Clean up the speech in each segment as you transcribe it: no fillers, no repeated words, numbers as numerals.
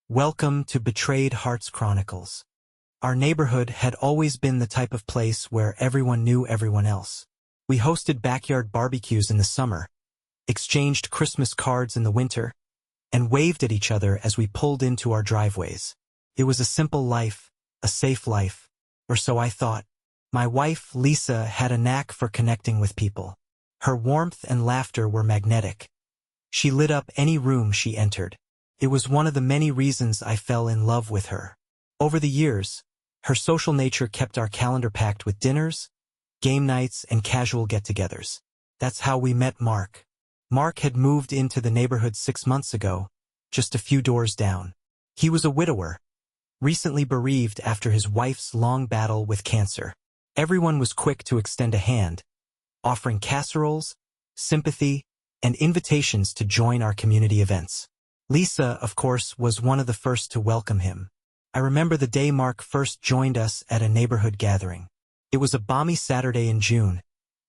Welcome to Betrayed Hearts Chronicles. Our neighborhood had always been the type of place where everyone knew everyone else. We hosted backyard barbecues in the summer, exchanged Christmas cards in the winter, and waved at each other as we pulled into our driveways. It was a simple life, a safe life, or so I thought. My wife, Lisa, had a knack for connecting with people. Her warmth and laughter were magnetic. She lit up any room she entered. It was one of the many reasons I fell in love with her. Over the years, her social nature kept our calendar packed with dinners, game nights, and casual get-togethers. That's how we met Mark. Mark had moved into the neighborhood 6 months ago, just a few doors down. He was a widower, recently bereaved after his wife's long battle with cancer. Everyone was quick to extend a hand, offering casseroles, sympathy, and invitations to join our community events. Lisa, of course, was one of the first to welcome him. I remember the day Mark first joined us at a neighborhood gathering. It was a balmy Saturday in June,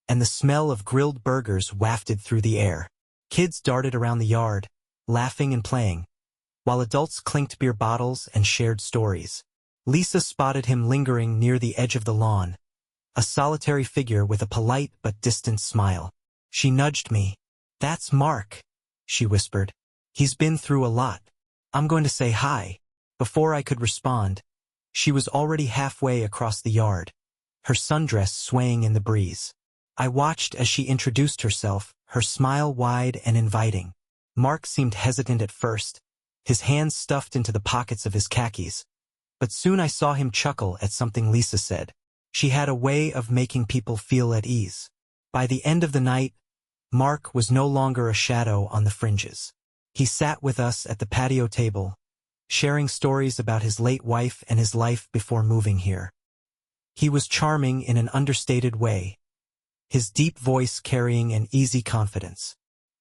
and the smell of grilled burgers wafted through the air. Kids darted around the yard, laughing and playing, while adults clinked beer bottles and shared stories. Lisa spotted him lingering near the edge of the lawn, a solitary figure with a polite but distant smile. She nudged me. "That's Mark," she whispered. "He's been through a lot. I'm going to say hi." Before I could respond, she was already halfway across the yard, her sundress swaying in the breeze. I watched as she introduced herself, her smile wide and inviting. Mark seemed hesitant at first, his hands stuffed into the pockets of his khakis. But soon I saw him chuckle at something Lisa said. She had a way of making people feel at ease. By the end of the night, Mark was no longer a shadow on the fringes. He sat with us at the patio table, sharing stories about his late wife and his life before moving here. He was charming in an understated way, his deep voice carrying an easy confidence.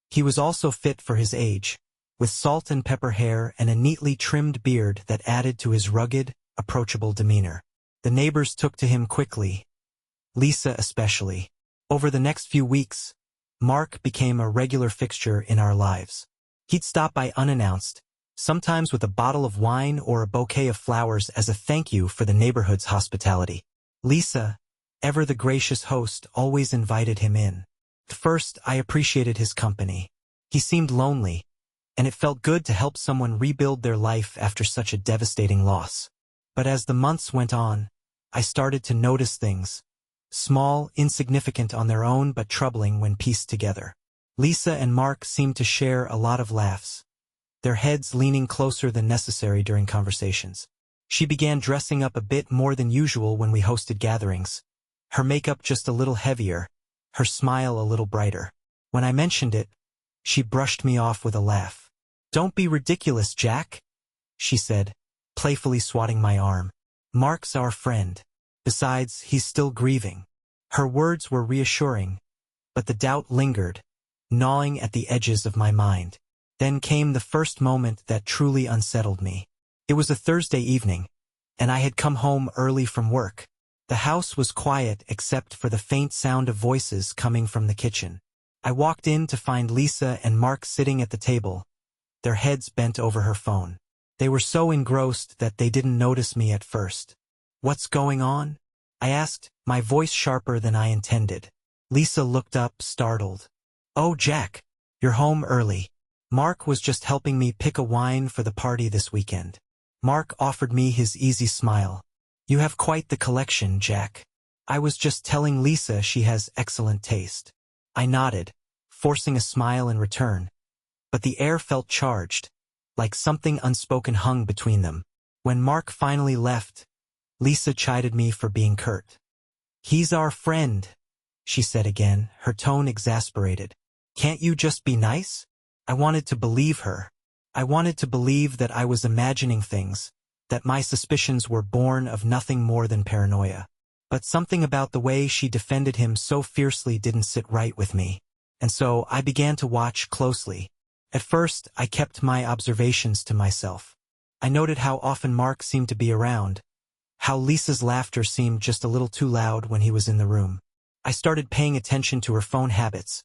He was also fit for his age, with salt and pepper hair and a neatly trimmed beard that added to his rugged, approachable demeanor. The neighbors took to him quickly, Lisa especially. Over the next few weeks, Mark became a regular fixture in our lives. He'd stop by unannounced, sometimes with a bottle of wine or a bouquet of flowers as a thank you for the neighborhood's hospitality. Lisa, ever the gracious host, always invited him in. At first, I appreciated his company. He seemed lonely, and it felt good to help someone rebuild their life after such a devastating loss. But as the months went on, I started to notice things, small, insignificant on their own but troubling when pieced together. Lisa and Mark seemed to share a lot of laughs, their heads leaning closer than necessary during conversations. She began dressing up a bit more than usual when we hosted gatherings, her makeup just a little heavier, her smile a little brighter. When I mentioned it, she brushed me off with a laugh. "Don't be ridiculous, Jack," she said, playfully swatting my arm. "Mark's our friend. Besides, he's still grieving." Her words were reassuring, but the doubt lingered, gnawing at the edges of my mind. Then came the first moment that truly unsettled me. It was a Thursday evening, and I had come home early from work. The house was quiet except for the faint sound of voices coming from the kitchen. I walked in to find Lisa and Mark sitting at the table, their heads bent over her phone. They were so engrossed that they didn't notice me at first. "What's going on?" I asked, my voice sharper than I intended. Lisa looked up, startled. "Oh, Jack, you're home early. Mark was just helping me pick a wine for the party this weekend." Mark offered me his easy smile. "You have quite the collection, Jack." "I was just telling Lisa she has excellent taste." I nodded, forcing a smile in return, but the air felt charged, like something unspoken hung between them. When Mark finally left, Lisa chided me for being curt. "He's our friend," she said again, her tone exasperated. "Can't you just be nice?" I wanted to believe her. I wanted to believe that I was imagining things, that my suspicions were born of nothing more than paranoia. But something about the way she defended him so fiercely didn't sit right with me, and so I began to watch closely. At first, I kept my observations to myself. I noted how often Mark seemed to be around, how Lisa's laughter seemed just a little too loud when he was in the room. I started paying attention to her phone habits,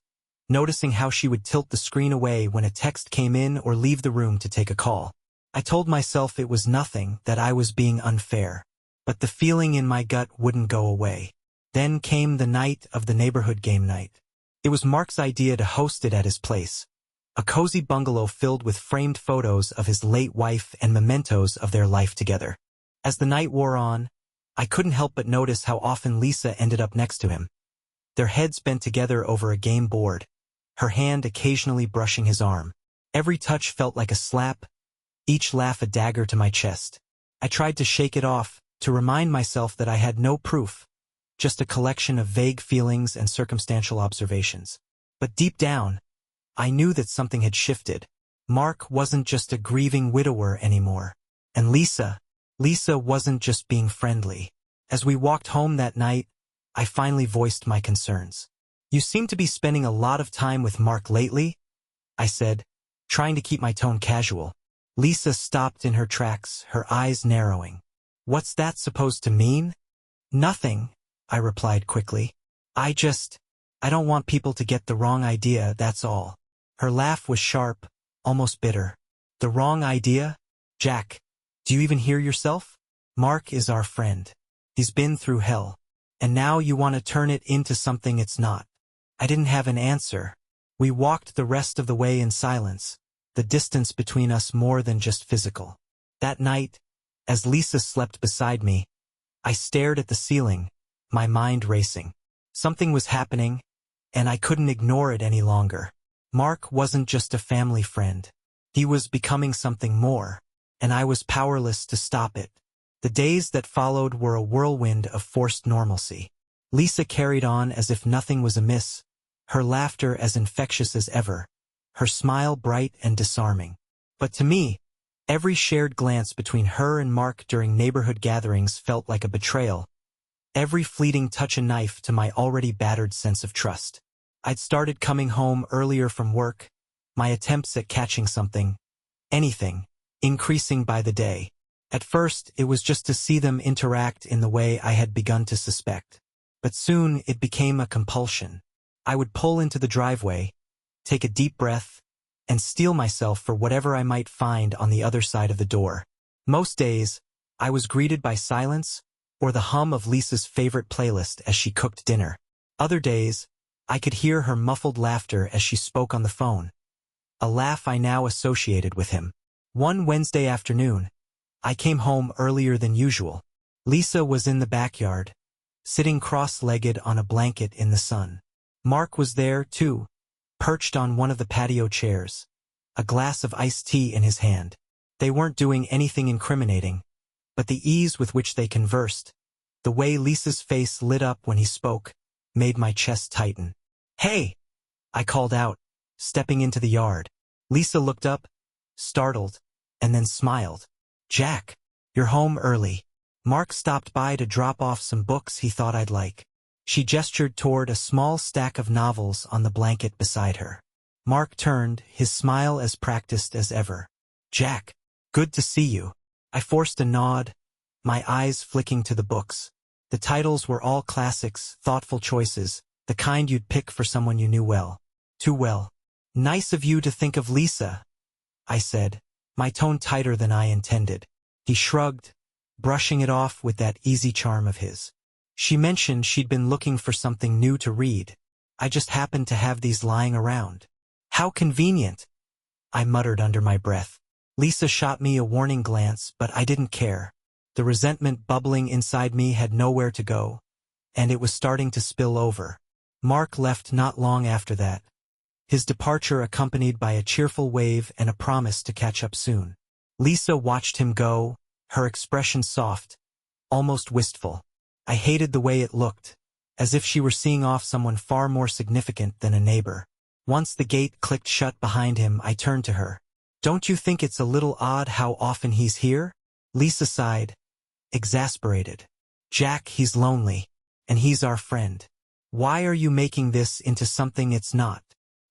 noticing how she would tilt the screen away when a text came in or leave the room to take a call. I told myself it was nothing, that I was being unfair. But the feeling in my gut wouldn't go away. Then came the night of the neighborhood game night. It was Mark's idea to host it at his place. A cozy bungalow filled with framed photos of his late wife and mementos of their life together. As the night wore on, I couldn't help but notice how often Lisa ended up next to him. Their heads bent together over a game board, her hand occasionally brushing his arm. Every touch felt like a slap, each laugh a dagger to my chest. I tried to shake it off, to remind myself that I had no proof, just a collection of vague feelings and circumstantial observations. But deep down, I knew that something had shifted. Mark wasn't just a grieving widower anymore. And Lisa wasn't just being friendly. As we walked home that night, I finally voiced my concerns. "You seem to be spending a lot of time with Mark lately," I said, trying to keep my tone casual. Lisa stopped in her tracks, her eyes narrowing. "What's that supposed to mean?" "Nothing," I replied quickly. I don't want people to get the wrong idea, that's all." Her laugh was sharp, almost bitter. "The wrong idea? Jack, do you even hear yourself? Mark is our friend. He's been through hell. And now you want to turn it into something it's not." I didn't have an answer. We walked the rest of the way in silence, the distance between us more than just physical. That night, as Lisa slept beside me, I stared at the ceiling, my mind racing. Something was happening, and I couldn't ignore it any longer. Mark wasn't just a family friend. He was becoming something more, and I was powerless to stop it. The days that followed were a whirlwind of forced normalcy. Lisa carried on as if nothing was amiss, her laughter as infectious as ever, her smile bright and disarming. But to me, every shared glance between her and Mark during neighborhood gatherings felt like a betrayal, every fleeting touch a knife to my already battered sense of trust. I'd started coming home earlier from work, my attempts at catching something, anything, increasing by the day. At first, it was just to see them interact in the way I had begun to suspect. But soon it became a compulsion. I would pull into the driveway, take a deep breath, and steel myself for whatever I might find on the other side of the door. Most days, I was greeted by silence or the hum of Lisa's favorite playlist as she cooked dinner. Other days, I could hear her muffled laughter as she spoke on the phone, a laugh I now associated with him. One Wednesday afternoon, I came home earlier than usual. Lisa was in the backyard, sitting cross-legged on a blanket in the sun. Mark was there, too, perched on one of the patio chairs, a glass of iced tea in his hand. They weren't doing anything incriminating, but the ease with which they conversed, the way Lisa's face lit up when he spoke, made my chest tighten. "Hey!" I called out, stepping into the yard. Lisa looked up, startled, and then smiled. "Jack, you're home early. Mark stopped by to drop off some books he thought I'd like." She gestured toward a small stack of novels on the blanket beside her. Mark turned, his smile as practiced as ever. "Jack, good to see you." I forced a nod, my eyes flicking to the books. The titles were all classics, thoughtful choices, the kind you'd pick for someone you knew well. Too well. "Nice of you to think of Lisa," I said, my tone tighter than I intended. He shrugged, brushing it off with that easy charm of his. "She mentioned she'd been looking for something new to read. I just happened to have these lying around." "How convenient," I muttered under my breath. Lisa shot me a warning glance, but I didn't care. The resentment bubbling inside me had nowhere to go, and it was starting to spill over. Mark left not long after that, his departure accompanied by a cheerful wave and a promise to catch up soon. Lisa watched him go, her expression soft, almost wistful. I hated the way it looked, as if she were seeing off someone far more significant than a neighbor. Once the gate clicked shut behind him, I turned to her. "Don't you think it's a little odd how often he's here?" Lisa sighed, exasperated. "Jack, he's lonely, and he's our friend. Why are you making this into something it's not?"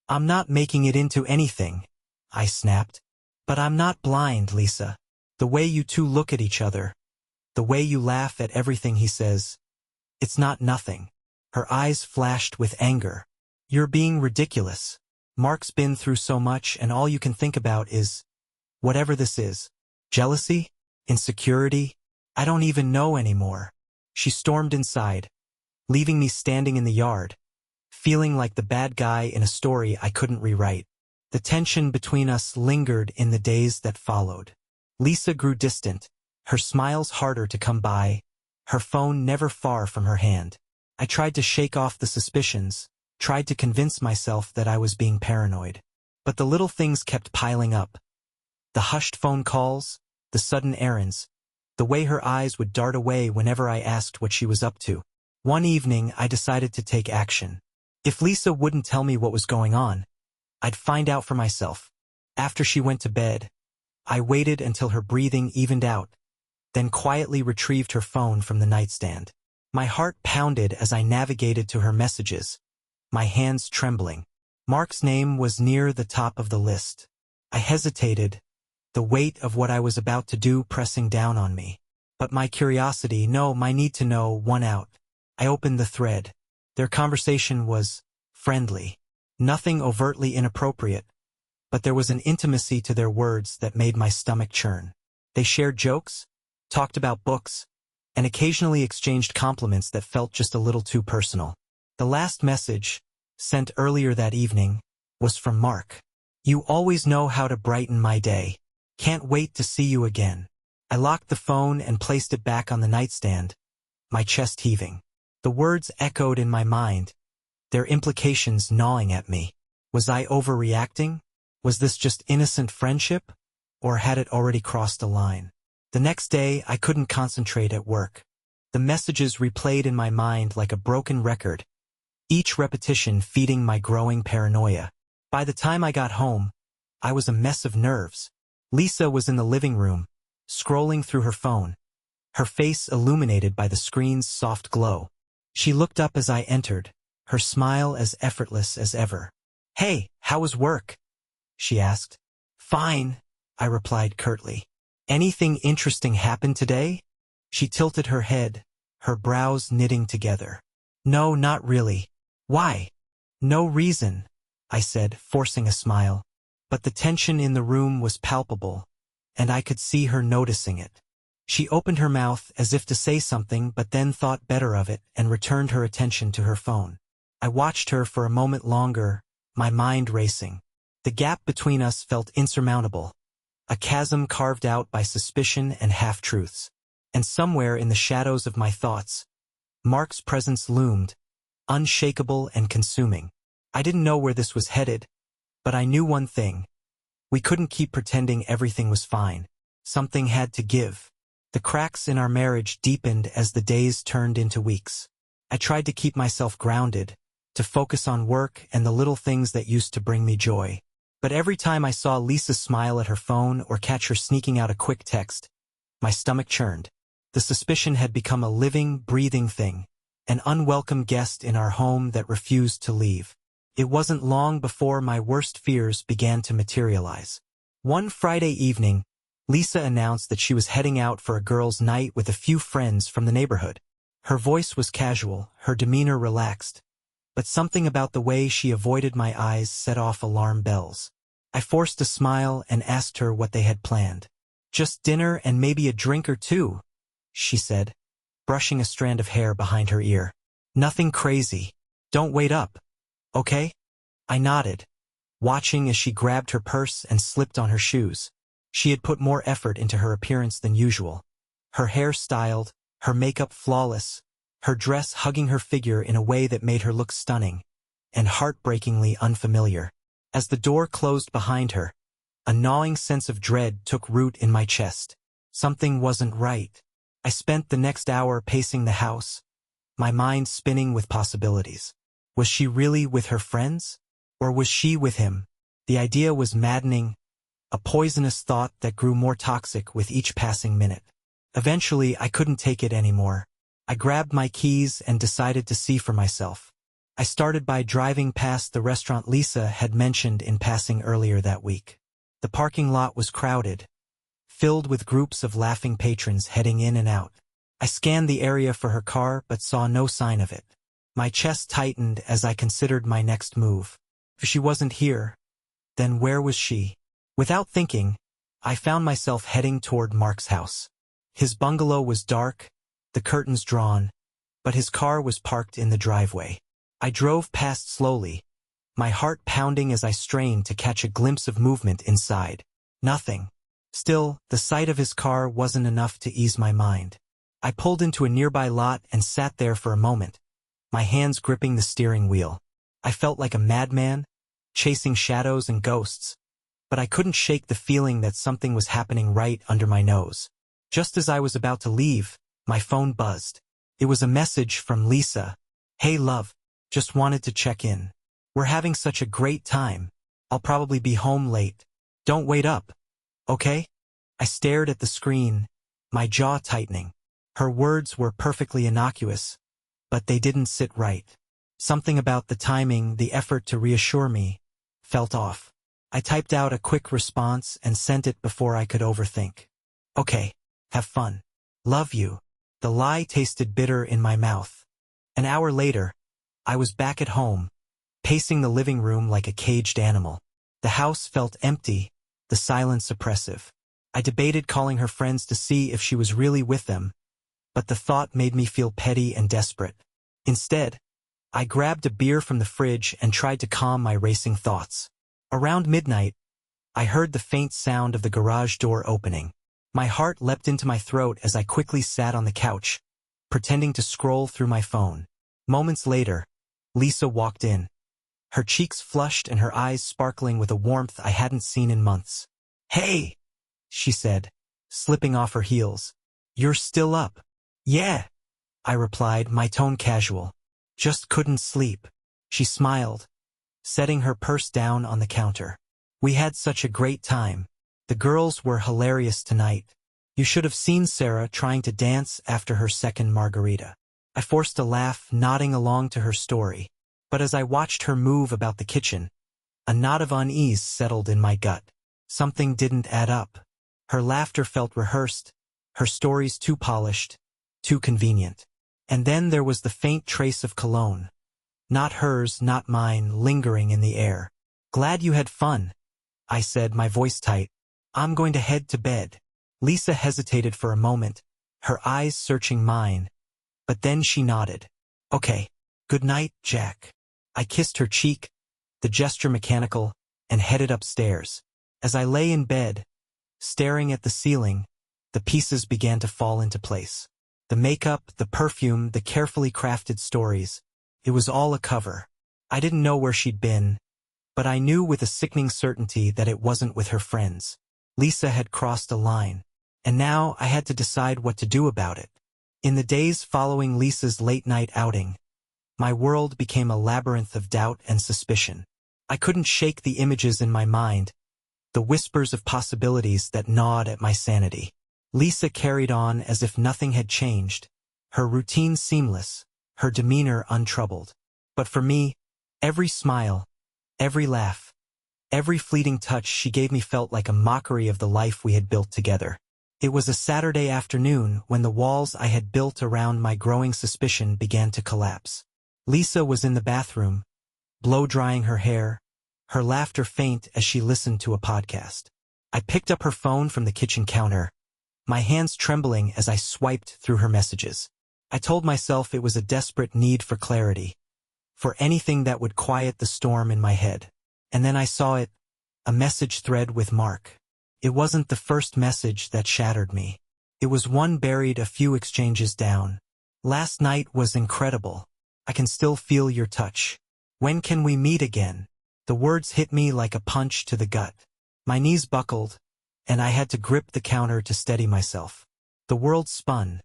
"I'm not making it into anything," I snapped. "But I'm not blind, Lisa. The way you two look at each other, the way you laugh at everything he says, it's not nothing." Her eyes flashed with anger. "You're being ridiculous. Mark's been through so much, and all you can think about is whatever this is." Jealousy? Insecurity? I don't even know anymore. She stormed inside, leaving me standing in the yard, feeling like the bad guy in a story I couldn't rewrite. The tension between us lingered in the days that followed. Lisa grew distant, her smiles harder to come by, her phone never far from her hand. I tried to shake off the suspicions, tried to convince myself that I was being paranoid. But the little things kept piling up. The hushed phone calls, the sudden errands, the way her eyes would dart away whenever I asked what she was up to. One evening, I decided to take action. If Lisa wouldn't tell me what was going on, I'd find out for myself. After she went to bed, I waited until her breathing evened out, then quietly retrieved her phone from the nightstand. My heart pounded as I navigated to her messages, my hands trembling. Mark's name was near the top of the list. I hesitated, the weight of what I was about to do pressing down on me. But my curiosity, no, my need to know, won out. I opened the thread. Their conversation was friendly. Nothing overtly inappropriate, but there was an intimacy to their words that made my stomach churn. They shared jokes, talked about books, and occasionally exchanged compliments that felt just a little too personal. The last message, sent earlier that evening, was from Mark. You always know how to brighten my day. Can't wait to see you again. I locked the phone and placed it back on the nightstand, my chest heaving. The words echoed in my mind, their implications gnawing at me. Was I overreacting? Was this just innocent friendship? Or had it already crossed a line? The next day, I couldn't concentrate at work. The messages replayed in my mind like a broken record, each repetition feeding my growing paranoia. By the time I got home, I was a mess of nerves. Lisa was in the living room, scrolling through her phone, her face illuminated by the screen's soft glow. She looked up as I entered, her smile as effortless as ever. "Hey, how was work?" she asked. "Fine," I replied curtly. "Anything interesting happen today?" She tilted her head, her brows knitting together. "No, not really." "Why?" "No reason," I said, forcing a smile. But the tension in the room was palpable, and I could see her noticing it. She opened her mouth as if to say something but then thought better of it and returned her attention to her phone. I watched her for a moment longer, my mind racing. The gap between us felt insurmountable, a chasm carved out by suspicion and half-truths. And somewhere in the shadows of my thoughts, Mark's presence loomed, unshakable and consuming. I didn't know where this was headed, but I knew one thing. We couldn't keep pretending everything was fine. Something had to give. The cracks in our marriage deepened as the days turned into weeks. I tried to keep myself grounded, to focus on work and the little things that used to bring me joy. But every time I saw Lisa smile at her phone or catch her sneaking out a quick text, my stomach churned. The suspicion had become a living, breathing thing, an unwelcome guest in our home that refused to leave. It wasn't long before my worst fears began to materialize. One Friday evening, Lisa announced that she was heading out for a girls' night with a few friends from the neighborhood. Her voice was casual, her demeanor relaxed, but something about the way she avoided my eyes set off alarm bells. I forced a smile and asked her what they had planned. "Just dinner and maybe a drink or two," she said, brushing a strand of hair behind her ear. "Nothing crazy. Don't wait up. Okay?" I nodded, watching as she grabbed her purse and slipped on her shoes. She had put more effort into her appearance than usual. Her hair styled, her makeup flawless, her dress hugging her figure in a way that made her look stunning and heartbreakingly unfamiliar. As the door closed behind her, a gnawing sense of dread took root in my chest. Something wasn't right. I spent the next hour pacing the house, my mind spinning with possibilities. Was she really with her friends? Or was she with him? The idea was maddening, a poisonous thought that grew more toxic with each passing minute. Eventually, I couldn't take it anymore. I grabbed my keys and decided to see for myself. I started by driving past the restaurant Lisa had mentioned in passing earlier that week. The parking lot was crowded, filled with groups of laughing patrons heading in and out. I scanned the area for her car but saw no sign of it. My chest tightened as I considered my next move. If she wasn't here, then where was she? Without thinking, I found myself heading toward Mark's house. His bungalow was dark, the curtains drawn, but his car was parked in the driveway. I drove past slowly, my heart pounding as I strained to catch a glimpse of movement inside. Nothing. Still, the sight of his car wasn't enough to ease my mind. I pulled into a nearby lot and sat there for a moment, my hands gripping the steering wheel. I felt like a madman, chasing shadows and ghosts, but I couldn't shake the feeling that something was happening right under my nose. Just as I was about to leave, my phone buzzed. It was a message from Lisa. "Hey love, just wanted to check in. We're having such a great time. I'll probably be home late. Don't wait up, okay?" I stared at the screen, my jaw tightening. Her words were perfectly innocuous, but they didn't sit right. Something about the timing, the effort to reassure me, felt off. I typed out a quick response and sent it before I could overthink. "Okay, have fun. Love you." The lie tasted bitter in my mouth. An hour later, I was back at home, pacing the living room like a caged animal. The house felt empty, the silence oppressive. I debated calling her friends to see if she was really with them, but the thought made me feel petty and desperate. Instead, I grabbed a beer from the fridge and tried to calm my racing thoughts. Around midnight, I heard the faint sound of the garage door opening. My heart leapt into my throat as I quickly sat on the couch, pretending to scroll through my phone. Moments later, Lisa walked in, her cheeks flushed and her eyes sparkling with a warmth I hadn't seen in months. "Hey," she said, slipping off her heels. "You're still up?" "Yeah," I replied, my tone casual. "Just couldn't sleep." She smiled, setting her purse down on the counter. "We had such a great time. The girls were hilarious tonight. You should have seen Sarah trying to dance after her second margarita." I forced a laugh, nodding along to her story. But as I watched her move about the kitchen, a knot of unease settled in my gut. Something didn't add up. Her laughter felt rehearsed, her stories too polished, too convenient. And then there was the faint trace of cologne. Not hers, not mine, lingering in the air. "Glad you had fun," I said, my voice tight. "I'm going to head to bed." Lisa hesitated for a moment, her eyes searching mine, but then she nodded. "Okay, good night, Jack." I kissed her cheek, the gesture mechanical, and headed upstairs. As I lay in bed, staring at the ceiling, the pieces began to fall into place. The makeup, the perfume, the carefully crafted stories. It was all a cover. I didn't know where she'd been, but I knew with a sickening certainty that it wasn't with her friends. Lisa had crossed a line, and now I had to decide what to do about it. In the days following Lisa's late-night outing, my world became a labyrinth of doubt and suspicion. I couldn't shake the images in my mind, the whispers of possibilities that gnawed at my sanity. Lisa carried on as if nothing had changed, her routine seamless, her demeanor untroubled. But for me, every smile, every laugh, every fleeting touch she gave me felt like a mockery of the life we had built together. It was a Saturday afternoon when the walls I had built around my growing suspicion began to collapse. Lisa was in the bathroom, blow-drying her hair, her laughter faint as she listened to a podcast. I picked up her phone from the kitchen counter, my hands trembling as I swiped through her messages. I told myself it was a desperate need for clarity, for anything that would quiet the storm in my head. And then I saw it, a message thread with Mark. It wasn't the first message that shattered me. It was one buried a few exchanges down. "Last night was incredible. I can still feel your touch. When can we meet again?" The words hit me like a punch to the gut. My knees buckled, and I had to grip the counter to steady myself. The world spun,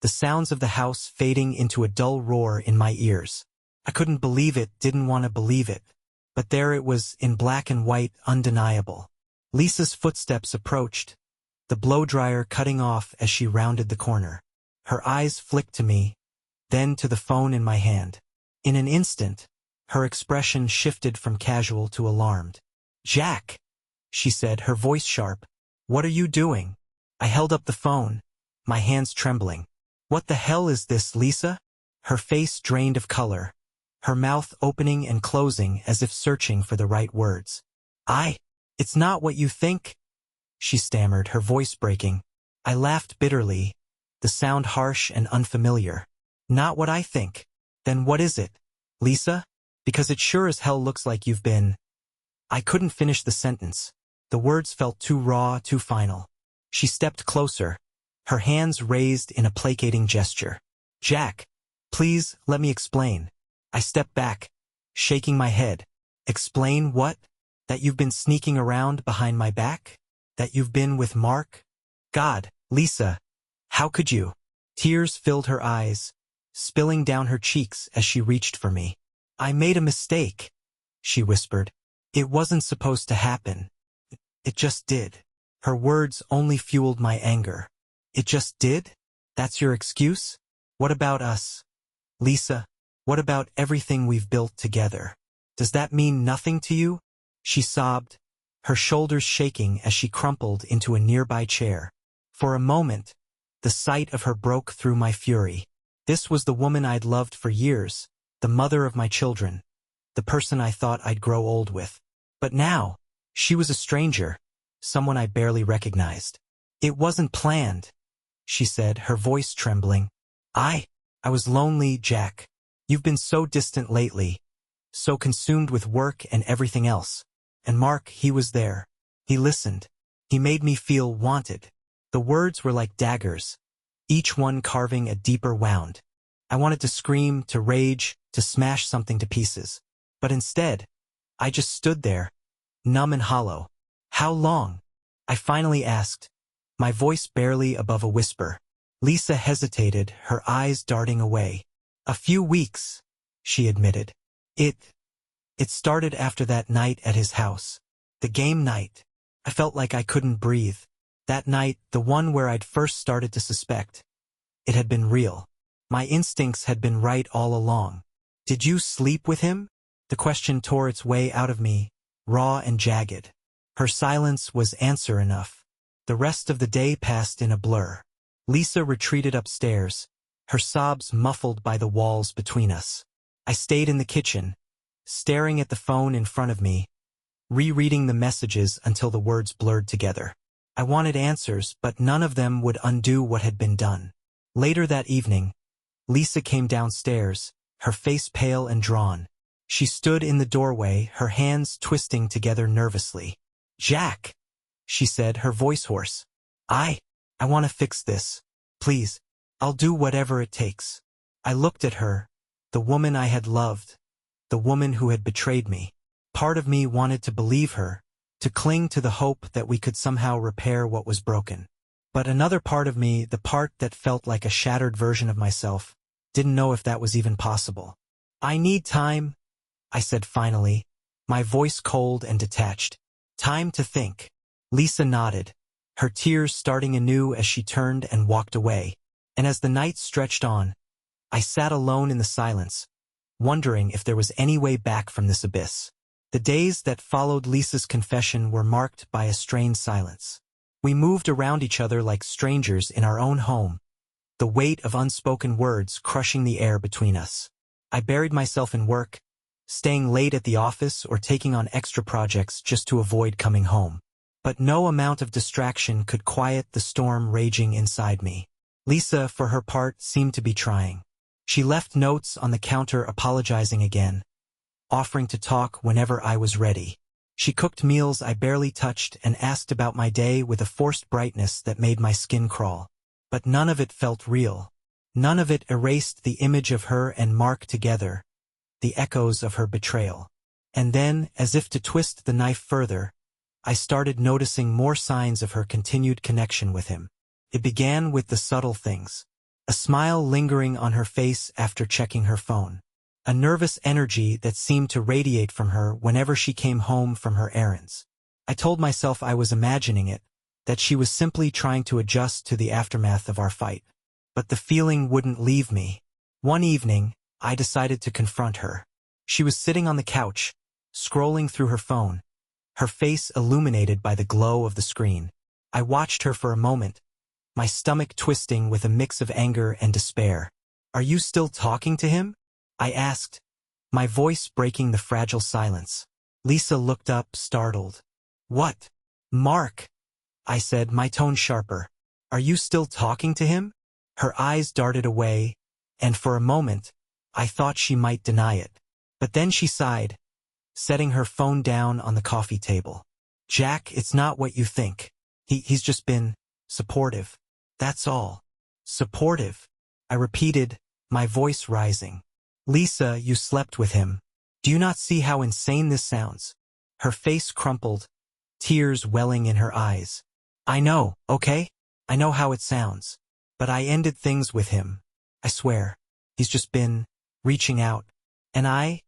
the sounds of the house fading into a dull roar in my ears. I couldn't believe it, didn't want to believe it. But there it was, in black and white, undeniable. Lisa's footsteps approached, the blow-dryer cutting off as she rounded the corner. Her eyes flicked to me, then to the phone in my hand. In an instant, her expression shifted from casual to alarmed. "Jack," she said, her voice sharp. "What are you doing?" I held up the phone, my hands trembling. "What the hell is this, Lisa?" Her face drained of color, her mouth opening and closing as if searching for the right words. It's not what you think." she stammered, her voice breaking. I laughed bitterly, the sound harsh and unfamiliar. Not what I think. Then what is it? Lisa? Because it sure as hell looks like you've been. I couldn't finish the sentence. The words felt too raw, too final. She stepped closer, her hands raised in a placating gesture. Jack, please, let me explain. I stepped back, shaking my head. Explain what? That you've been sneaking around behind my back? That you've been with Mark? God, Lisa, how could you? Tears filled her eyes, spilling down her cheeks as she reached for me. I made a mistake, she whispered. It wasn't supposed to happen. It just did. Her words only fueled my anger. It just did? That's your excuse? What about us? Lisa, what about everything we've built together? Does that mean nothing to you? She sobbed, her shoulders shaking as she crumpled into a nearby chair. For a moment, the sight of her broke through my fury. This was the woman I'd loved for years, the mother of my children, the person I thought I'd grow old with. But now, she was a stranger, someone I barely recognized. It wasn't planned, she said, her voice trembling. I was lonely, Jack. You've been so distant lately, so consumed with work and everything else. And Mark, he was there. He listened. He made me feel wanted. The words were like daggers, each one carving a deeper wound. I wanted to scream, to rage, to smash something to pieces. But instead, I just stood there, numb and hollow. How long? I finally asked, my voice barely above a whisper. Lisa hesitated, her eyes darting away. A few weeks, she admitted. It started after that night at his house. The game night. I felt like I couldn't breathe. That night, the one where I'd first started to suspect. It had been real. My instincts had been right all along. Did you sleep with him? The question tore its way out of me, raw and jagged. Her silence was answer enough. The rest of the day passed in a blur. Lisa retreated upstairs, her sobs muffled by the walls between us. I stayed in the kitchen, staring at the phone in front of me, rereading the messages until the words blurred together. I wanted answers, but none of them would undo what had been done. Later that evening, Lisa came downstairs, her face pale and drawn. She stood in the doorway, her hands twisting together nervously. Jack, she said, her voice hoarse. I want to fix this. Please, I'll do whatever it takes. I looked at her, the woman I had loved, the woman who had betrayed me. Part of me wanted to believe her, to cling to the hope that we could somehow repair what was broken. But another part of me, the part that felt like a shattered version of myself, didn't know if that was even possible. I need time, I said finally, my voice cold and detached. Time to think. Lisa nodded, her tears starting anew as she turned and walked away. And as the night stretched on, I sat alone in the silence, wondering if there was any way back from this abyss. The days that followed Lisa's confession were marked by a strained silence. We moved around each other like strangers in our own home, the weight of unspoken words crushing the air between us. I buried myself in work, staying late at the office or taking on extra projects just to avoid coming home. But no amount of distraction could quiet the storm raging inside me. Lisa, for her part, seemed to be trying. She left notes on the counter apologizing again, offering to talk whenever I was ready. She cooked meals I barely touched and asked about my day with a forced brightness that made my skin crawl. But none of it felt real. None of it erased the image of her and Mark together, the echoes of her betrayal. And then, as if to twist the knife further, I started noticing more signs of her continued connection with him. It began with the subtle things. A smile lingering on her face after checking her phone. A nervous energy that seemed to radiate from her whenever she came home from her errands. I told myself I was imagining it, that she was simply trying to adjust to the aftermath of our fight. But the feeling wouldn't leave me. One evening, I decided to confront her. She was sitting on the couch, scrolling through her phone, her face illuminated by the glow of the screen. I watched her for a moment, my stomach twisting with a mix of anger and despair. "Are you still talking to him?" I asked, my voice breaking the fragile silence. Lisa looked up, startled. "What? Mark?" I said, my tone sharper. Are you still talking to him? Her eyes darted away, and for a moment, I thought she might deny it. But then she sighed, setting her phone down on the coffee table. Jack, it's not what you think. He's just been supportive. That's all. Supportive, I repeated, my voice rising. Lisa, you slept with him. Do you not see how insane this sounds? Her face crumpled, tears welling in her eyes. I know, okay? I know how it sounds. But I ended things with him. I swear. He's just been reaching out. And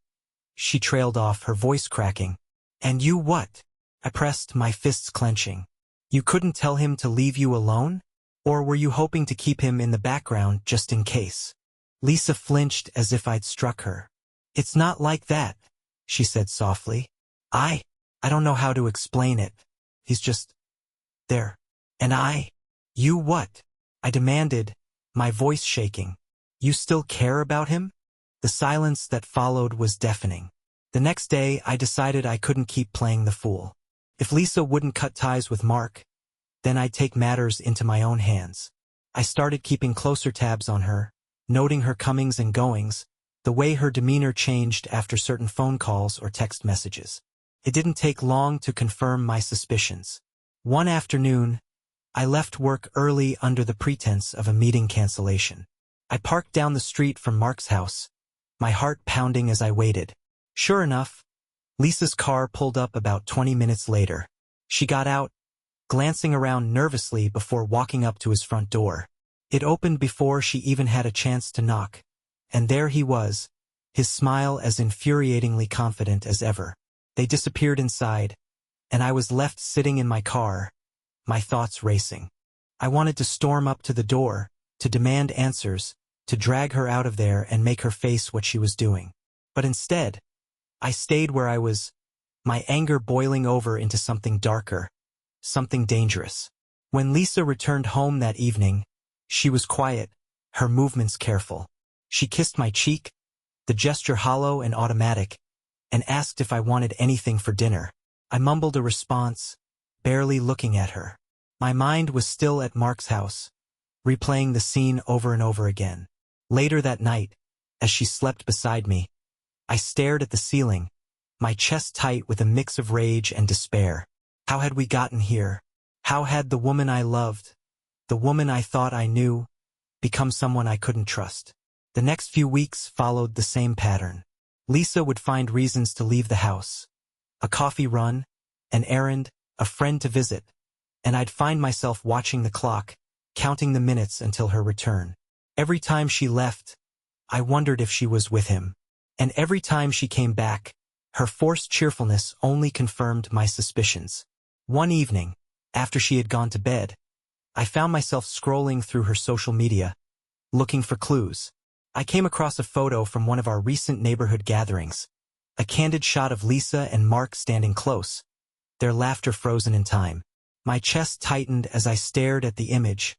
she trailed off, her voice cracking. And you what? I pressed, my fists clenching. You couldn't tell him to leave you alone? Or were you hoping to keep him in the background just in case? Lisa flinched as if I'd struck her. It's not like that, she said softly. I don't know how to explain it. He's just there. And you what? I demanded, my voice shaking. You still care about him? The silence that followed was deafening. The next day, I decided I couldn't keep playing the fool. If Lisa wouldn't cut ties with Mark, then I'd take matters into my own hands. I started keeping closer tabs on her, noting her comings and goings, the way her demeanor changed after certain phone calls or text messages. It didn't take long to confirm my suspicions. One afternoon, I left work early under the pretense of a meeting cancellation. I parked down the street from Mark's house, my heart pounding as I waited. Sure enough, Lisa's car pulled up about 20 minutes later. She got out, glancing around nervously before walking up to his front door. It opened before she even had a chance to knock, and there he was, his smile as infuriatingly confident as ever. They disappeared inside, and I was left sitting in my car, my thoughts racing. I wanted to storm up to the door, to demand answers, to drag her out of there and make her face what she was doing. But instead, I stayed where I was, my anger boiling over into something darker, something dangerous. When Lisa returned home that evening, she was quiet, her movements careful. She kissed my cheek, the gesture hollow and automatic, and asked if I wanted anything for dinner. I mumbled a response, barely looking at her. My mind was still at Mark's house, replaying the scene over and over again. Later that night, as she slept beside me, I stared at the ceiling, my chest tight with a mix of rage and despair. How had we gotten here? How had the woman I loved, the woman I thought I knew, become someone I couldn't trust? The next few weeks followed the same pattern. Lisa would find reasons to leave the house. A coffee run, an errand, a friend to visit, and I'd find myself watching the clock, counting the minutes until her return. Every time she left, I wondered if she was with him. And every time she came back, her forced cheerfulness only confirmed my suspicions. One evening, after she had gone to bed, I found myself scrolling through her social media, looking for clues. I came across a photo from one of our recent neighborhood gatherings, a candid shot of Lisa and Mark standing close, their laughter frozen in time. My chest tightened as I stared at the image,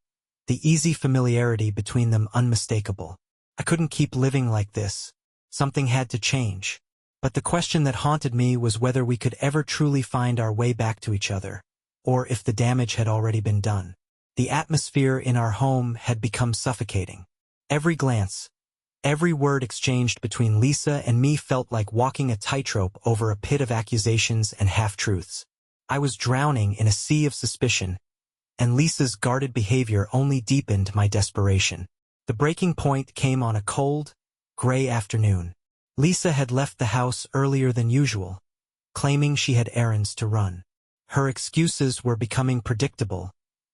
the easy familiarity between them unmistakable. I couldn't keep living like this. Something had to change. But the question that haunted me was whether we could ever truly find our way back to each other, or if the damage had already been done. The atmosphere in our home had become suffocating. Every glance, every word exchanged between Lisa and me felt like walking a tightrope over a pit of accusations and half-truths. I was drowning in a sea of suspicion, and Lisa's guarded behavior only deepened my desperation. The breaking point came on a cold, gray afternoon. Lisa had left the house earlier than usual, claiming she had errands to run. Her excuses were becoming predictable,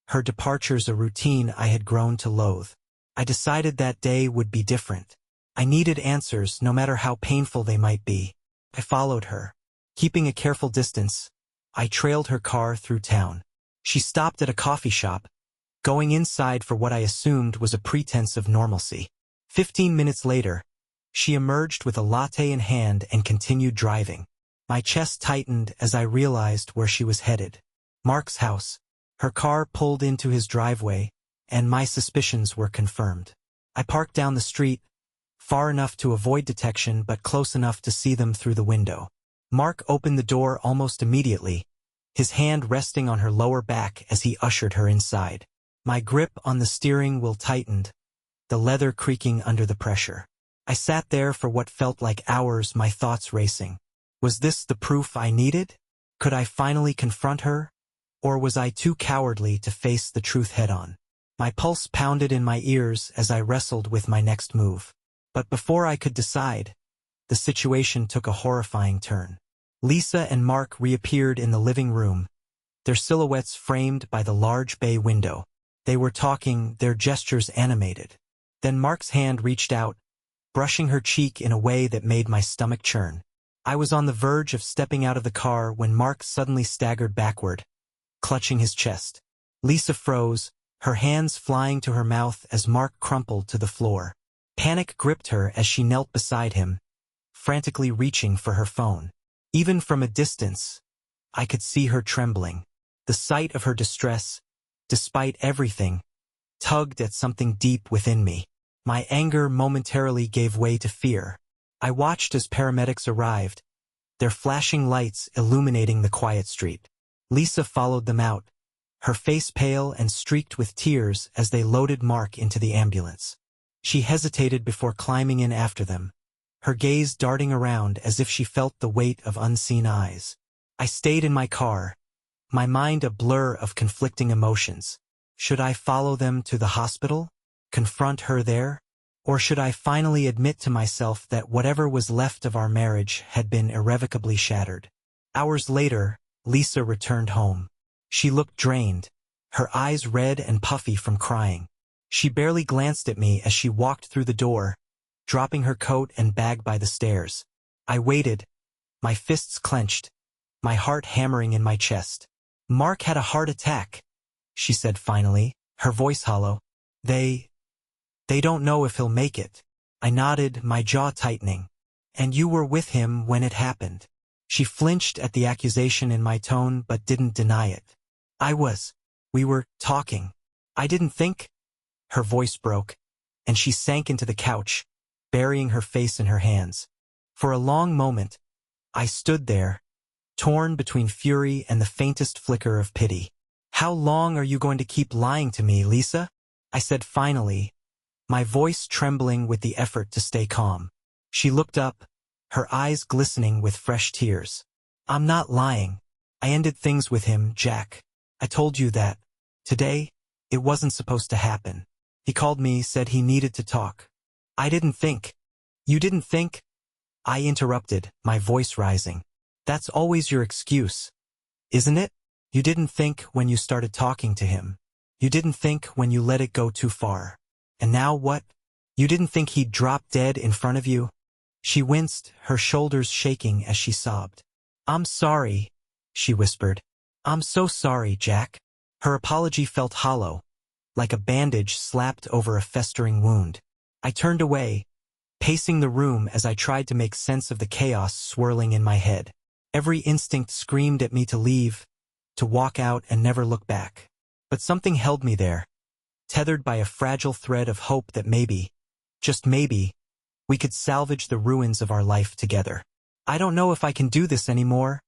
her departures a routine I had grown to loathe. I decided that day would be different. I needed answers, no matter how painful they might be. I followed her. Keeping a careful distance, I trailed her car through town. She stopped at a coffee shop, going inside for what I assumed was a pretense of normalcy. 15 minutes later, she emerged with a latte in hand and continued driving. My chest tightened as I realized where she was headed. Mark's house. Her car pulled into his driveway, and my suspicions were confirmed. I parked down the street, far enough to avoid detection but close enough to see them through the window. Mark opened the door almost immediately, his hand resting on her lower back as he ushered her inside. My grip on the steering wheel tightened, the leather creaking under the pressure. I sat there for what felt like hours, my thoughts racing. Was this the proof I needed? Could I finally confront her? Or was I too cowardly to face the truth head-on? My pulse pounded in my ears as I wrestled with my next move. But before I could decide, the situation took a horrifying turn. Lisa and Mark reappeared in the living room, their silhouettes framed by the large bay window. They were talking, their gestures animated. Then Mark's hand reached out, brushing her cheek in a way that made my stomach churn. I was on the verge of stepping out of the car when Mark suddenly staggered backward, clutching his chest. Lisa froze, her hands flying to her mouth as Mark crumpled to the floor. Panic gripped her as she knelt beside him, frantically reaching for her phone. Even from a distance, I could see her trembling. The sight of her distress, despite everything, tugged at something deep within me. My anger momentarily gave way to fear. I watched as paramedics arrived, their flashing lights illuminating the quiet street. Lisa followed them out, her face pale and streaked with tears as they loaded Mark into the ambulance. She hesitated before climbing in after them, her gaze darting around as if she felt the weight of unseen eyes. I stayed in my car, my mind a blur of conflicting emotions. Should I follow them to the hospital? Confront her there? Or should I finally admit to myself that whatever was left of our marriage had been irrevocably shattered? Hours later, Lisa returned home. She looked drained, her eyes red and puffy from crying. She barely glanced at me as she walked through the door, dropping her coat and bag by the stairs. I waited, my fists clenched, my heart hammering in my chest. "Mark had a heart attack," she said finally, her voice hollow. They don't know if he'll make it." I nodded, my jaw tightening. "And you were with him when it happened." She flinched at the accusation in my tone but didn't deny it. "I was. We were talking. I didn't think—" Her voice broke, and she sank into the couch, burying her face in her hands. For a long moment, I stood there, torn between fury and the faintest flicker of pity. "How long are you going to keep lying to me, Lisa?" I said finally, my voice trembling with the effort to stay calm. She looked up, her eyes glistening with fresh tears. "I'm not lying. I ended things with him, Jack. I told you that. Today, it wasn't supposed to happen. He called me, said he needed to talk. I didn't think." "You didn't think?" I interrupted, my voice rising. "That's always your excuse, isn't it? You didn't think when you started talking to him. You didn't think when you let it go too far. And now what? You didn't think he'd drop dead in front of you?" She winced, her shoulders shaking as she sobbed. "I'm sorry," she whispered. "I'm so sorry, Jack." Her apology felt hollow, like a bandage slapped over a festering wound. I turned away, pacing the room as I tried to make sense of the chaos swirling in my head. Every instinct screamed at me to leave, to walk out and never look back. But something held me there, tethered by a fragile thread of hope that maybe, just maybe, we could salvage the ruins of our life together. "I don't know if I can do this anymore,"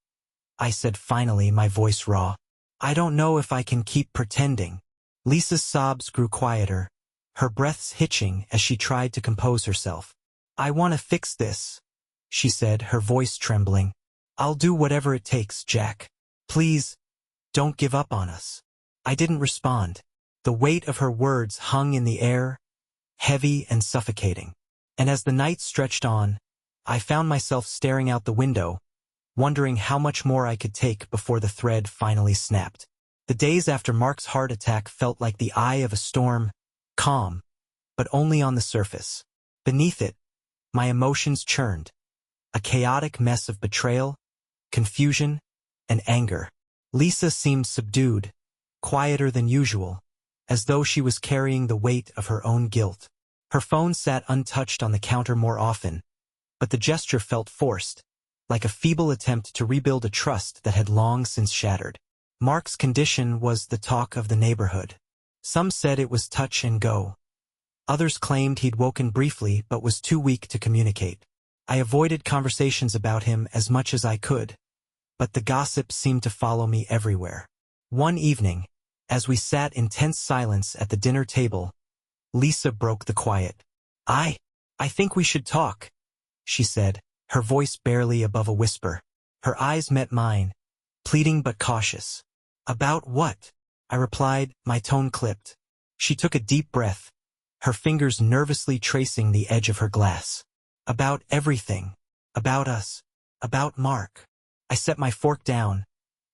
I said finally, my voice raw. "I don't know if I can keep pretending." Lisa's sobs grew quieter, her breaths hitching as she tried to compose herself. "I want to fix this," she said, her voice trembling. "I'll do whatever it takes, Jack. Please, don't give up on us." I didn't respond. The weight of her words hung in the air, heavy and suffocating. And as the night stretched on, I found myself staring out the window, wondering how much more I could take before the thread finally snapped. The days after Mark's heart attack felt like the eye of a storm, calm, but only on the surface. Beneath it, my emotions churned, a chaotic mess of betrayal, confusion, and anger. Lisa seemed subdued, quieter than usual, as though she was carrying the weight of her own guilt. Her phone sat untouched on the counter more often, but the gesture felt forced, like a feeble attempt to rebuild a trust that had long since shattered. Mark's condition was the talk of the neighborhood. Some said it was touch and go. Others claimed he'd woken briefly but was too weak to communicate. I avoided conversations about him as much as I could, but the gossip seemed to follow me everywhere. One evening, as we sat in tense silence at the dinner table, Lisa broke the quiet. I think we should talk, she said, her voice barely above a whisper. Her eyes met mine, pleading but cautious. About what? I replied, my tone clipped. She took a deep breath, her fingers nervously tracing the edge of her glass. About everything. About us. About Mark. I set my fork down,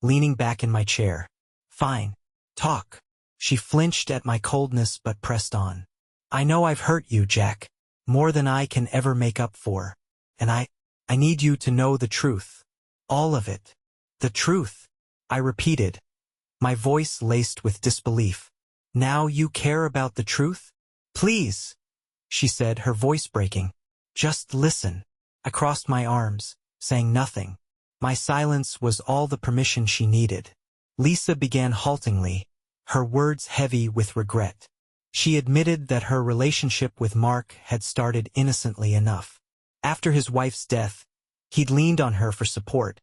leaning back in my chair. Fine. Talk. She flinched at my coldness but pressed on. I know I've hurt you, Jack, more than I can ever make up for. And I need you to know the truth. All of it. The truth, I repeated, my voice laced with disbelief. Now you care about the truth? Please, she said, her voice breaking. Just listen. I crossed my arms, saying nothing. My silence was all the permission she needed. Lisa began haltingly, her words heavy with regret. She admitted that her relationship with Mark had started innocently enough. After his wife's death, he'd leaned on her for support,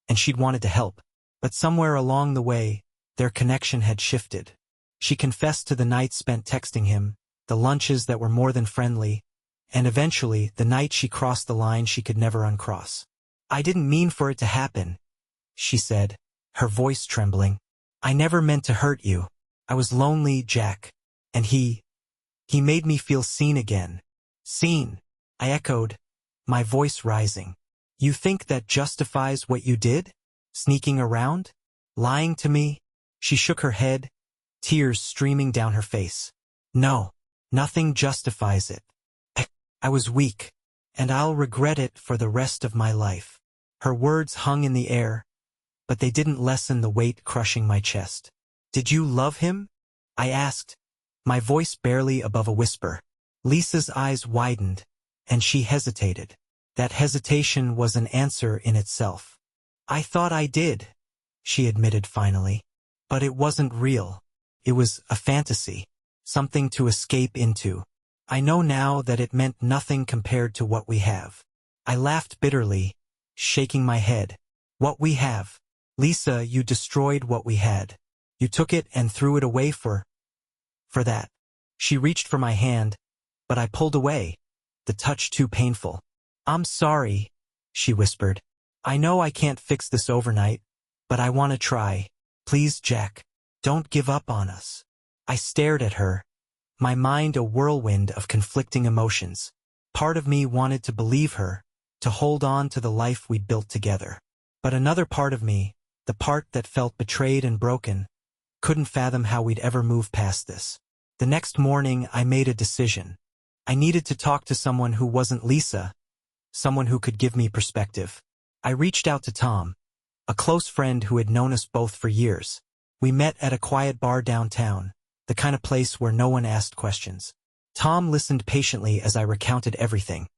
and she'd wanted to help. But somewhere along the way, their connection had shifted. She confessed to the nights spent texting him, the lunches that were more than friendly, and eventually the night she crossed the line she could never uncross. I didn't mean for it to happen, she said, her voice trembling. I never meant to hurt you. I was lonely, Jack. And he made me feel seen again. Seen, I echoed, my voice rising. You think that justifies what you did? Sneaking around? Lying to me? She shook her head, tears streaming down her face. No, nothing justifies it. I was weak, and I'll regret it for the rest of my life. Her words hung in the air, but they didn't lessen the weight crushing my chest. Did you love him? I asked, my voice barely above a whisper. Lisa's eyes widened, and she hesitated. That hesitation was an answer in itself. I thought I did, she admitted finally. But it wasn't real. It was a fantasy, something to escape into. I know now that it meant nothing compared to what we have. I laughed bitterly, shaking my head. What we have? Lisa, you destroyed what we had. You took it and threw it away for that. She reached for my hand, but I pulled away, the touch too painful. I'm sorry, she whispered. I know I can't fix this overnight, but I want to try. Please, Jack, don't give up on us. I stared at her, my mind a whirlwind of conflicting emotions. Part of me wanted to believe her, to hold on to the life we'd built together. But another part of me, the part that felt betrayed and broken, couldn't fathom how we'd ever move past this. The next morning, I made a decision. I needed to talk to someone who wasn't Lisa, someone who could give me perspective. I reached out to Tom, a close friend who had known us both for years. We met at a quiet bar downtown, the kind of place where no one asked questions. Tom listened patiently as I recounted everything.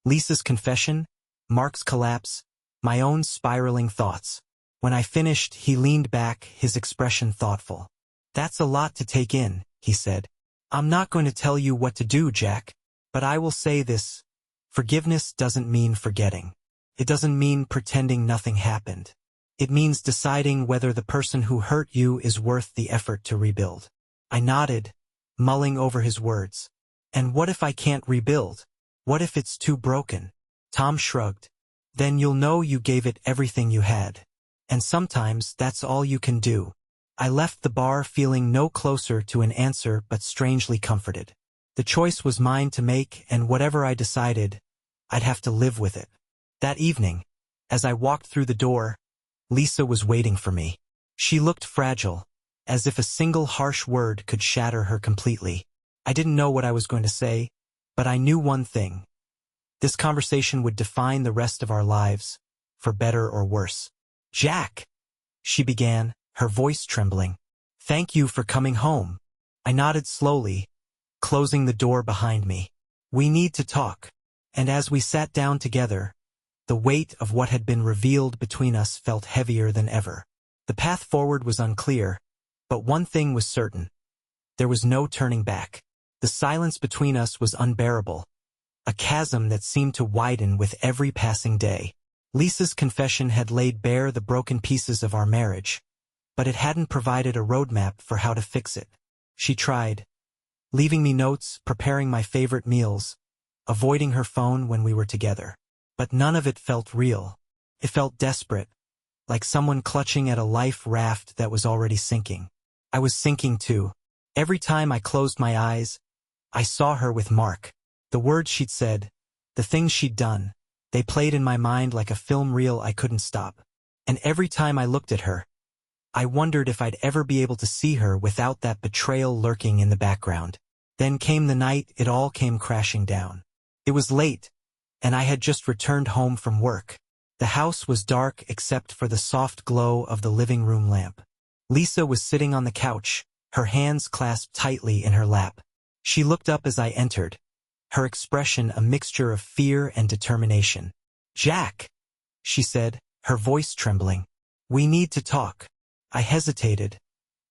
Lisa's confession, Mark's collapse, my own spiraling thoughts. When I finished, he leaned back, his expression thoughtful. That's a lot to take in, he said. I'm not going to tell you what to do, Jack, but I will say this. Forgiveness doesn't mean forgetting. It doesn't mean pretending nothing happened. It means deciding whether the person who hurt you is worth the effort to rebuild. I nodded, mulling over his words. And what if I can't rebuild? What if it's too broken? Tom shrugged. Then you'll know you gave it everything you had. And sometimes that's all you can do. I left the bar feeling no closer to an answer but strangely comforted. The choice was mine to make, and whatever I decided, I'd have to live with it. That evening, as I walked through the door, Lisa was waiting for me. She looked fragile, as if a single harsh word could shatter her completely. I didn't know what I was going to say, but I knew one thing. This conversation would define the rest of our lives, for better or worse. Jack, she began, her voice trembling. Thank you for coming home. I nodded slowly, closing the door behind me. We need to talk. And as we sat down together, the weight of what had been revealed between us felt heavier than ever. The path forward was unclear, but one thing was certain. There was no turning back. The silence between us was unbearable, a chasm that seemed to widen with every passing day. Lisa's confession had laid bare the broken pieces of our marriage, but it hadn't provided a roadmap for how to fix it. She tried, leaving me notes, preparing my favorite meals, avoiding her phone when we were together. But none of it felt real. It felt desperate, like someone clutching at a life raft that was already sinking. I was sinking too. Every time I closed my eyes, I saw her with Mark. The words she'd said, the things she'd done, they played in my mind like a film reel I couldn't stop. And every time I looked at her, I wondered if I'd ever be able to see her without that betrayal lurking in the background. Then came the night it all came crashing down. It was late, and I had just returned home from work. The house was dark except for the soft glow of the living room lamp. Lisa was sitting on the couch, her hands clasped tightly in her lap. She looked up as I entered, her expression a mixture of fear and determination. "Jack," she said, her voice trembling. "We need to talk." I hesitated,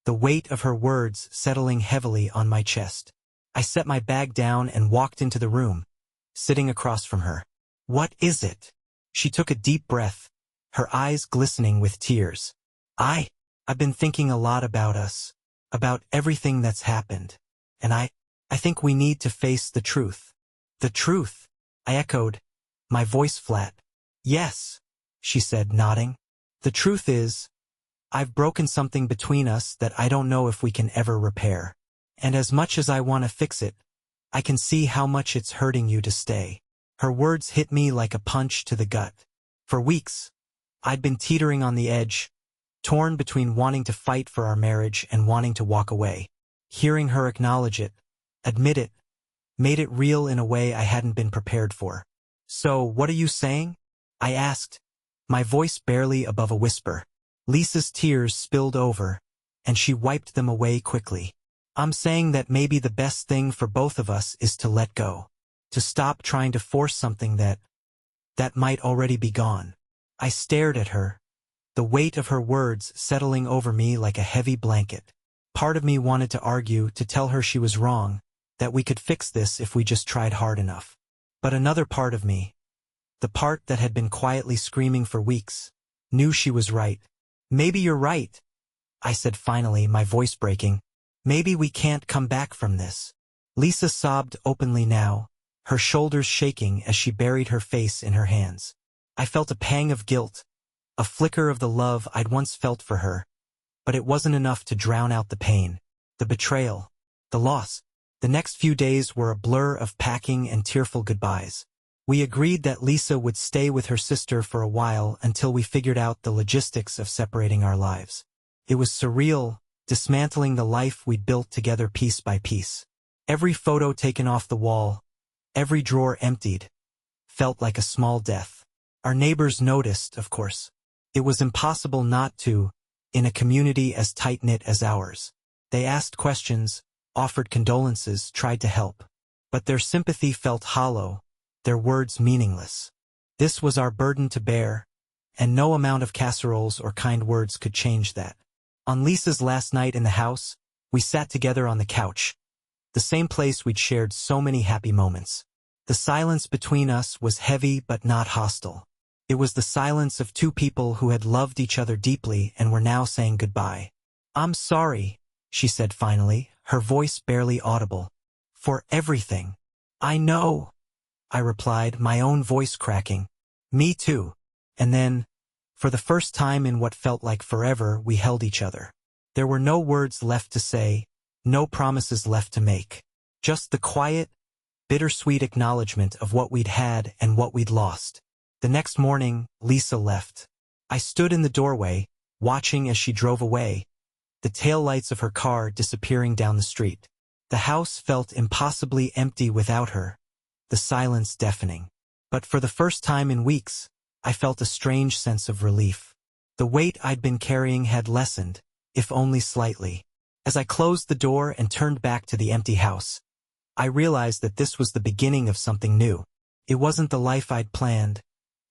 the weight of her words settling heavily on my chest. I set my bag down and walked into the room, sitting across from her. "What is it?" She took a deep breath, her eyes glistening with tears. I've been thinking a lot about us, about everything that's happened, and I think we need to face the truth." "The truth?" I echoed, my voice flat. "Yes," she said, nodding. "The truth is, I've broken something between us that I don't know if we can ever repair. And as much as I want to fix it, I can see how much it's hurting you to stay." Her words hit me like a punch to the gut. For weeks, I'd been teetering on the edge, torn between wanting to fight for our marriage and wanting to walk away. Hearing her acknowledge it, admit it, made it real in a way I hadn't been prepared for. "So, what are you saying?" I asked, my voice barely above a whisper. Lisa's tears spilled over, and she wiped them away quickly. "I'm saying that maybe the best thing for both of us is to let go. To stop trying to force something that might already be gone." I stared at her, the weight of her words settling over me like a heavy blanket. Part of me wanted to argue, to tell her she was wrong, that we could fix this if we just tried hard enough. But another part of me, the part that had been quietly screaming for weeks, knew she was right. "Maybe you're right," I said finally, my voice breaking. "Maybe we can't come back from this." Lisa sobbed openly now, her shoulders shaking as she buried her face in her hands. I felt a pang of guilt, a flicker of the love I'd once felt for her, but it wasn't enough to drown out the pain, the betrayal, the loss. The next few days were a blur of packing and tearful goodbyes. We agreed that Lisa would stay with her sister for a while until we figured out the logistics of separating our lives. It was surreal, dismantling the life we'd built together piece by piece. Every photo taken off the wall, every drawer emptied, felt like a small death. Our neighbors noticed, of course. It was impossible not to, in a community as tight-knit as ours. They asked questions, offered condolences, tried to help. But their sympathy felt hollow, their words meaningless. This was our burden to bear, and no amount of casseroles or kind words could change that. On Lisa's last night in the house, we sat together on the couch, the same place we'd shared so many happy moments. The silence between us was heavy but not hostile. It was the silence of two people who had loved each other deeply and were now saying goodbye. "I'm sorry," she said finally, her voice barely audible. "For everything." "I know," I replied, my own voice cracking. "Me too." And then, for the first time in what felt like forever, we held each other. There were no words left to say, no promises left to make. Just the quiet, bittersweet acknowledgement of what we'd had and what we'd lost. The next morning, Lisa left. I stood in the doorway, watching as she drove away, the taillights of her car disappearing down the street. The house felt impossibly empty without her, the silence deafening. But for the first time in weeks, I felt a strange sense of relief. The weight I'd been carrying had lessened, if only slightly. As I closed the door and turned back to the empty house, I realized that this was the beginning of something new. It wasn't the life I'd planned,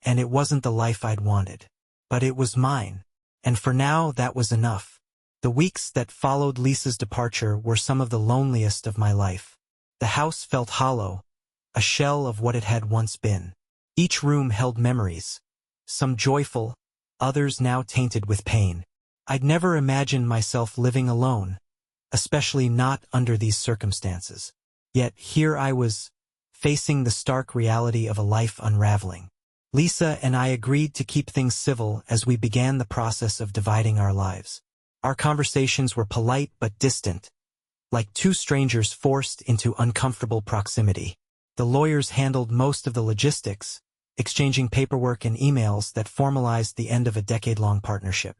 and it wasn't the life I'd wanted. But it was mine. And for now, that was enough. The weeks that followed Lisa's departure were some of the loneliest of my life. The house felt hollow, a shell of what it had once been. Each room held memories, some joyful, others now tainted with pain. I'd never imagined myself living alone, especially not under these circumstances. Yet here I was, facing the stark reality of a life unraveling. Lisa and I agreed to keep things civil as we began the process of dividing our lives. Our conversations were polite but distant, like two strangers forced into uncomfortable proximity. The lawyers handled most of the logistics, exchanging paperwork and emails that formalized the end of a decade-long partnership.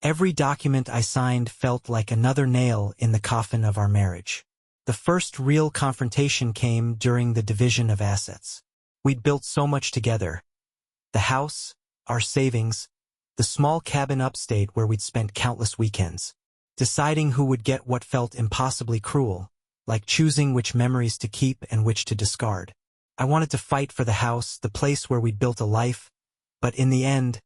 Every document I signed felt like another nail in the coffin of our marriage. The first real confrontation came during the division of assets. We'd built so much together. The house, our savings, the small cabin upstate where we'd spent countless weekends. Deciding who would get what felt impossibly cruel, like choosing which memories to keep and which to discard. I wanted to fight for the house, the place where we'd built a life, but in the end,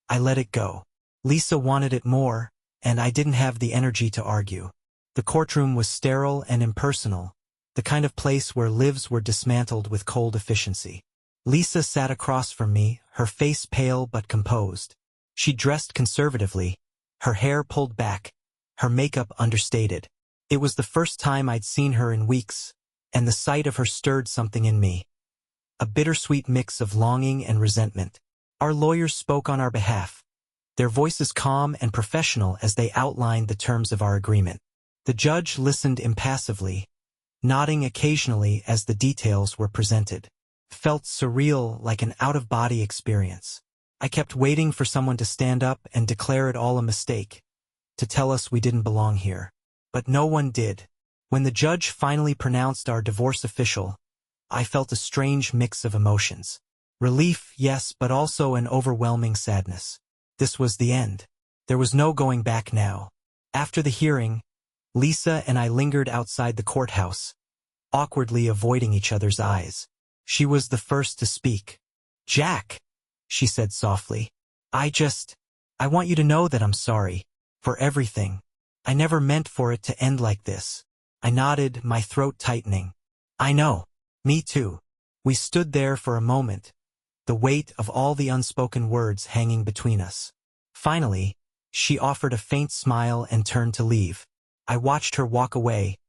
I let it go. Lisa wanted it more, and I didn't have the energy to argue. The courtroom was sterile and impersonal, the kind of place where lives were dismantled with cold efficiency. Lisa sat across from me, her face pale but composed. She dressed conservatively, her hair pulled back, her makeup understated. It was the first time I'd seen her in weeks, and the sight of her stirred something in me. A bittersweet mix of longing and resentment. Our lawyers spoke on our behalf, their voices calm and professional as they outlined the terms of our agreement. The judge listened impassively, nodding occasionally as the details were presented. Felt surreal, like an out-of-body experience. I kept waiting for someone to stand up and declare it all a mistake, to tell us we didn't belong here. But no one did. When the judge finally pronounced our divorce official, I felt a strange mix of emotions. Relief, yes, but also an overwhelming sadness. This was the end. There was no going back now. After the hearing, Lisa and I lingered outside the courthouse, awkwardly avoiding each other's eyes. She was the first to speak. "Jack," she said softly, I want you to know that I'm sorry for everything. I never meant for it to end like this." I nodded, my throat tightening. "I know. Me too." We stood there for a moment, the weight of all the unspoken words hanging between us. Finally, she offered a faint smile and turned to leave. I watched her walk away,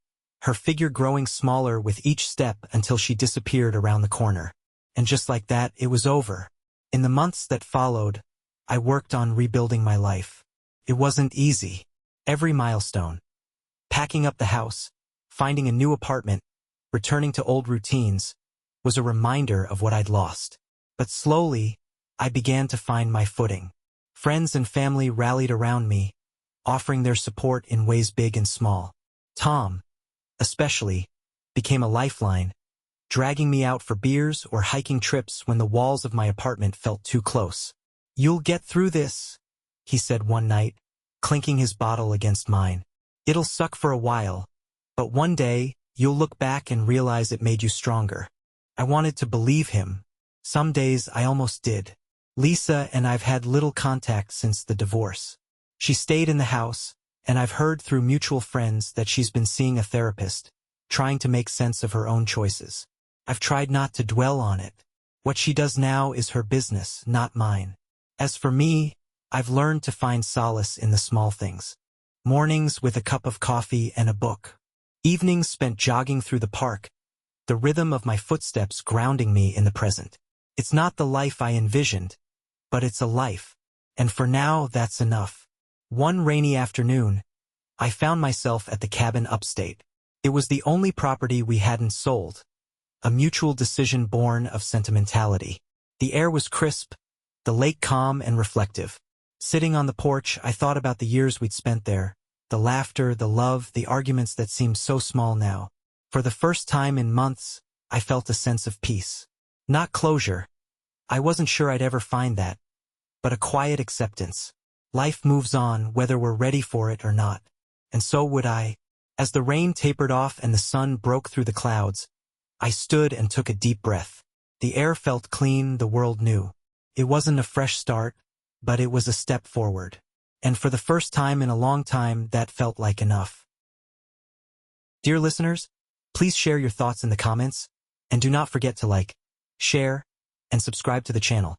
her figure growing smaller with each step until she disappeared around the corner. And just like that, it was over. In the months that followed, I worked on rebuilding my life. It wasn't easy. Every milestone, packing up the house, finding a new apartment, returning to old routines, was a reminder of what I'd lost. But slowly, I began to find my footing. Friends and family rallied around me, offering their support in ways big and small. Tom, especially, became a lifeline, dragging me out for beers or hiking trips when the walls of my apartment felt too close. "You'll get through this," he said one night, clinking his bottle against mine. "It'll suck for a while, but one day, you'll look back and realize it made you stronger." I wanted to believe him. Some days I almost did. Lisa and I've had little contact since the divorce. She stayed in the house, and I've heard through mutual friends that she's been seeing a therapist, trying to make sense of her own choices. I've tried not to dwell on it. What she does now is her business, not mine. As for me, I've learned to find solace in the small things. Mornings with a cup of coffee and a book. Evenings spent jogging through the park, the rhythm of my footsteps grounding me in the present. It's not the life I envisioned, but it's a life, and for now that's enough. One rainy afternoon, I found myself at the cabin upstate. It was the only property we hadn't sold, a mutual decision born of sentimentality. The air was crisp, the lake calm and reflective. Sitting on the porch, I thought about the years we'd spent there, the laughter, the love, the arguments that seemed so small now. For the first time in months, I felt a sense of peace. Not closure. I wasn't sure I'd ever find that, but a quiet acceptance. Life moves on whether we're ready for it or not. And so would I. As the rain tapered off and the sun broke through the clouds, I stood and took a deep breath. The air felt clean, the world new. It wasn't a fresh start, but it was a step forward. And for the first time in a long time, that felt like enough. Dear listeners, please share your thoughts in the comments, and do not forget to like, share, and subscribe to the channel.